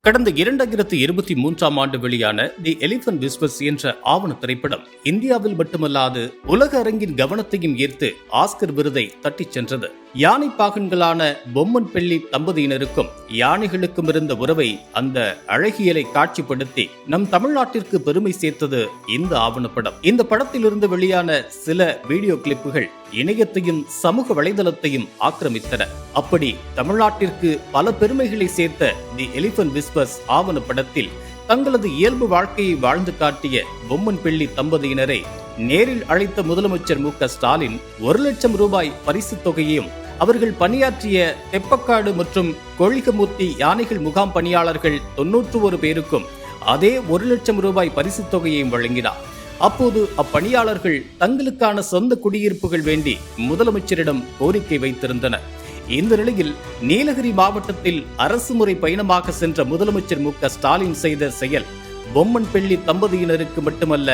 கடந்த 2023ஆம் ஆண்டு வெளியான தி எலிபென்ட் விஸ்பர்ஸ் என்ற ஆவண திரைப்படம் இந்தியாவில் மட்டுமல்லாது உலக அரங்கின் கவனத்தையும் ஈர்த்து ஆஸ்கர் விருதை தட்டிச் சென்றது. யானை பாகன்களான பொம்மன் பெள்ளி தம்பதியினருக்கும் யானைகளுக்கும் இருந்த உறவை, அந்த அழகியலை காட்சிப்படுத்தி நம் தமிழ்நாட்டிற்கு பெருமை சேர்த்தது இந்த ஆவணப்படம். இந்த படத்திலிருந்து வெளியான சில வீடியோ கிளிப்புகள் இணையத்தையும் சமூக வலைதளத்தையும் ஆக்கிரமித்தன. அப்படி தமிழ்நாட்டிற்கு பல பெருமைகளை சேர்த்த தி எலிபென்ட் விஸ்பர்ஸ் ஆவணப்படத்தில் தங்களது இயல்பு வாழ்க்கையை வாழ்ந்து காட்டிய பொம்மன் பெள்ளி தம்பதியினரை நேரில் அழைத்த முதலமைச்சர் மு க ஸ்டாலின் 1 லட்சம் ரூபாய் பரிசு தொகையையும், அவர்கள் பணியாற்றிய தெப்பக்காடு மற்றும் கொழிகமூர்த்தி யானைகள் முகாம் பணியாளர்கள் 91 பேருக்கும் அதே 1 லட்சம் ரூபாய் பரிசு தொகையையும் வழங்கினார். அப்போது அப்பணியாளர்கள் தங்களுக்கான சொந்த குடியிருப்புகள் வேண்டி முதலமைச்சரிடம் கோரிக்கை வைத்திருந்தனர். இந்த நிலையில் நீலகிரி மாவட்டத்தில் அரசு முறை பயணமாக சென்ற முதலமைச்சர் மு க ஸ்டாலின் செய்த செயல் பொம்மன் பெள்ளி தம்பதியினருக்கு மட்டுமல்ல,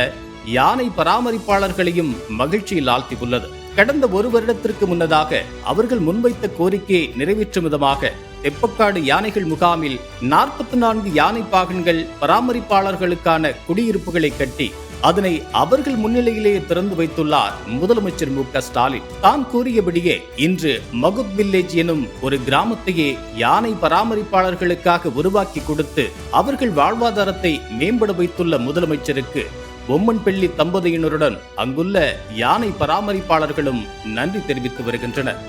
யானை பராமரிப்பாளர்களையும் மகிழ்ச்சியில் ஆழ்த்தியுள்ளது. கடந்த 1 வருடத்திற்கு முன்னதாக அவர்கள் முன்வைத்த கோரிக்கையை நிறைவேற்றும் விதமாக தெப்பக்காடு யானைகள் முகாமில் 44 யானை பாகன்கள் பராமரிப்பாளர்களுக்கான குடியிருப்புகளை கட்டி அதனை அவர்கள் முன்னிலையிலேயே திறந்து வைத்துள்ளார் முதலமைச்சர் மு க ஸ்டாலின். தான் கூறியபடியே இன்று மகுத் வில்லேஜ் எனும் ஒரு கிராமத்தையே யானை பராமரிப்பாளர்களுக்காக உருவாக்கி கொடுத்து அவர்கள் வாழ்வாதாரத்தை மேம்பட வைத்துள்ள முதலமைச்சருக்கு பொம்மன் பெள்ளி தம்பதியினருடன் அங்குள்ள யானை பராமரிப்பாளர்களும் நன்றி தெரிவித்து வருகின்றனர்.